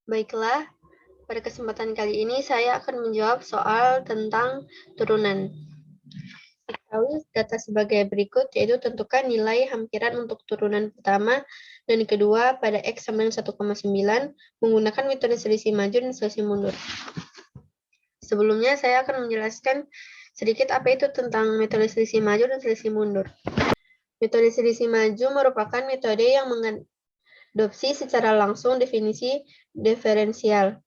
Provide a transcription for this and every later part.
Baiklah, pada kesempatan kali ini saya akan menjawab soal tentang turunan. Diketahui data sebagai berikut, yaitu tentukan nilai hampiran untuk turunan pertama dan kedua pada X sama dengan 1,9 menggunakan metode selisih maju dan selisih mundur. Sebelumnya saya akan menjelaskan sedikit apa itu tentang metode selisih maju dan selisih mundur. Metode selisih maju merupakan metode yang mengadopsi secara langsung definisi diferensial.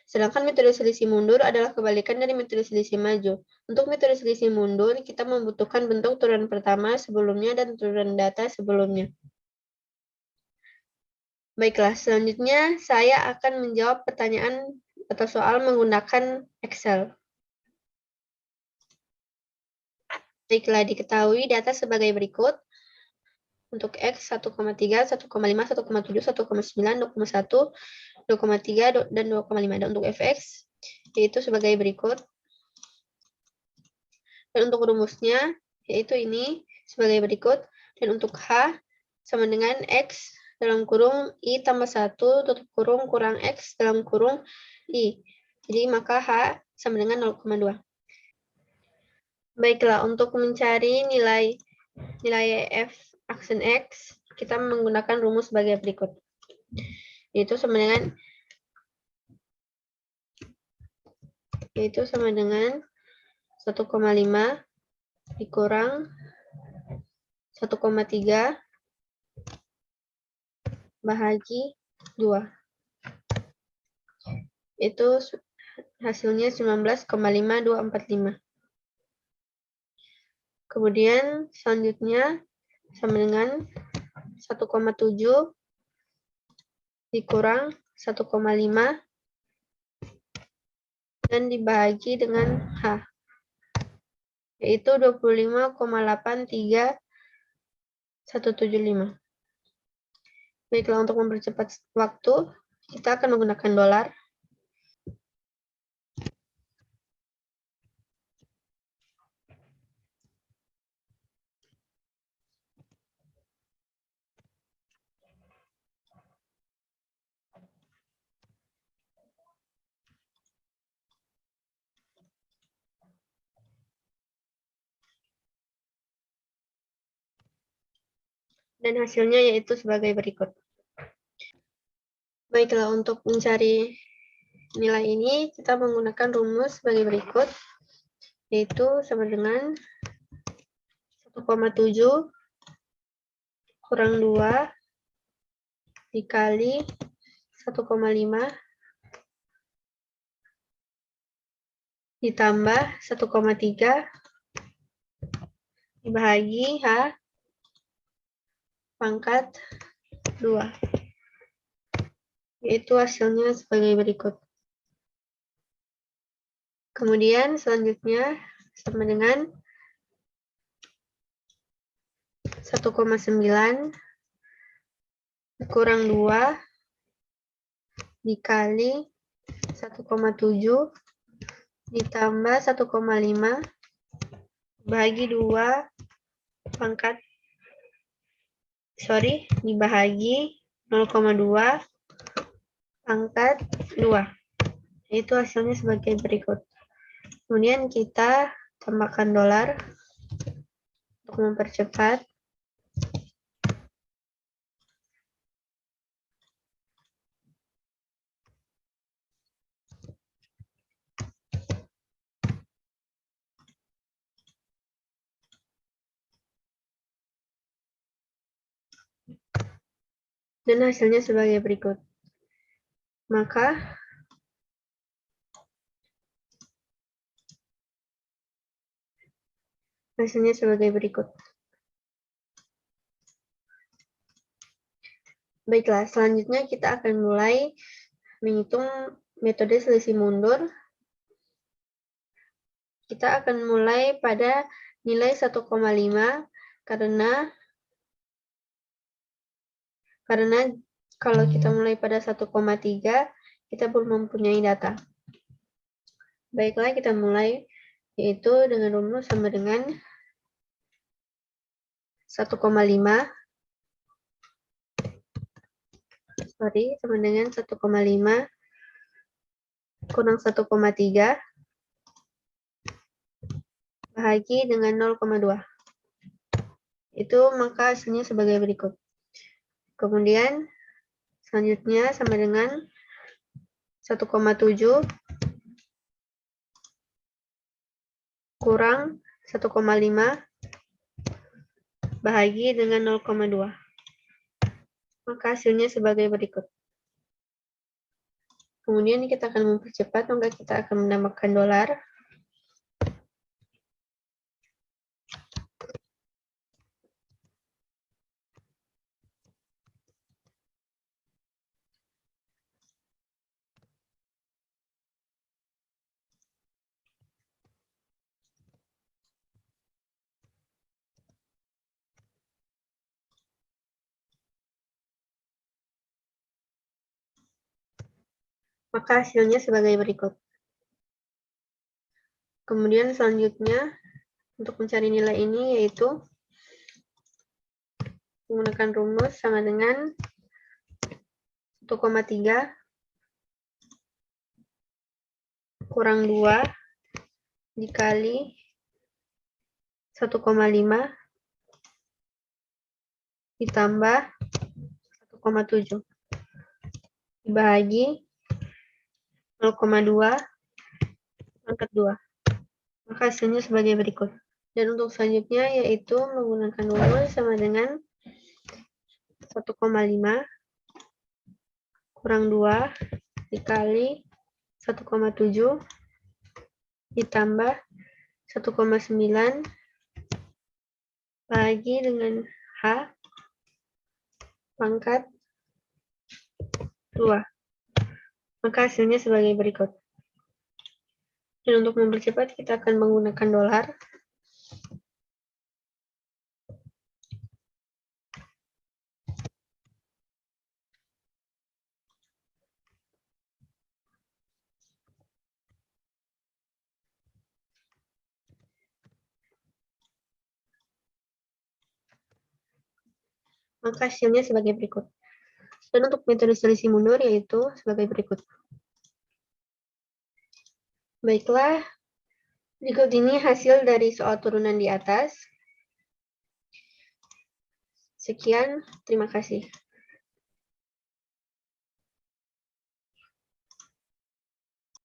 Sedangkan metode selisih mundur adalah kebalikan dari metode selisih maju. Untuk metode selisih mundur, kita membutuhkan bentuk turunan pertama sebelumnya dan turunan data sebelumnya. Baiklah, selanjutnya saya akan menjawab pertanyaan atau soal menggunakan Excel. Baiklah, diketahui data sebagai berikut. Untuk X 1,3, 1,5, 1,7, 1,9, 2,1, 2,3, dan 2,5. Dan untuk Fx, yaitu sebagai berikut. Dan untuk rumusnya, yaitu ini sebagai berikut. Dan untuk H sama dengan X dalam kurung I tambah 1 tutup kurung kurang X dalam kurung I. Jadi maka H sama dengan 0,2. Baiklah, untuk mencari nilai F aksen X, kita menggunakan rumus sebagai berikut. Yaitu sama dengan 1,5 dikurang 1,3 bahagi 2. Itu hasilnya 19,5245. Kemudian selanjutnya sama dengan 1,7 dikurang 1,5 dan dibagi dengan H, yaitu 25,83175. Baiklah, untuk mempercepat waktu, kita akan menggunakan dolar. Dan hasilnya yaitu sebagai berikut. Baiklah, untuk mencari nilai ini, kita menggunakan rumus sebagai berikut, yaitu sama dengan 1,7 kurang 2 dikali 1,5 ditambah 1,3 dibagi H pangkat 2. Yaitu hasilnya sebagai berikut. Kemudian selanjutnya sama dengan 1,9 kurang 2 dikali 1,7 ditambah 1,5 dibagi 2 pangkat dibagi 0,2 pangkat 2. Itu hasilnya sebagai berikut. Kemudian kita tambahkan dolar untuk mempercepat. Dan hasilnya sebagai berikut. Maka hasilnya sebagai berikut. Baiklah, selanjutnya kita akan mulai menghitung metode selisih mundur. Kita akan mulai pada nilai 1,5 karena kalau kita mulai pada 1,3 kita belum mempunyai data. Baiklah, kita mulai yaitu dengan rumus sama dengan 1,5 sama dengan 1,5 kurang 1,3 bahagi dengan 0,2. Itu maka hasilnya sebagai berikut. Kemudian selanjutnya sama dengan 1,7 kurang 1,5 bahagi dengan 0,2. Maka hasilnya sebagai berikut. Kemudian kita akan mempercepat, maka kita akan menambahkan dolar. Maka hasilnya sebagai berikut. Kemudian selanjutnya, untuk mencari nilai ini yaitu menggunakan rumus sama dengan 1,3 kurang 2 dikali 1,5 ditambah 1,7 dibagi 0,2 pangkat 2. Maka hasilnya sebagai berikut. Dan untuk selanjutnya yaitu menggunakan rumus sama dengan 1,5 kurang 2 dikali 1,7 ditambah 1,9 bagi dengan H pangkat 2. Maka hasilnya sebagai berikut. Dan untuk mempercepat, kita akan menggunakan dolar. Maka hasilnya sebagai berikut. Dan untuk metode selisih mundur yaitu sebagai berikut. Baiklah, berikut ini hasil dari soal turunan di atas. Sekian, terima kasih.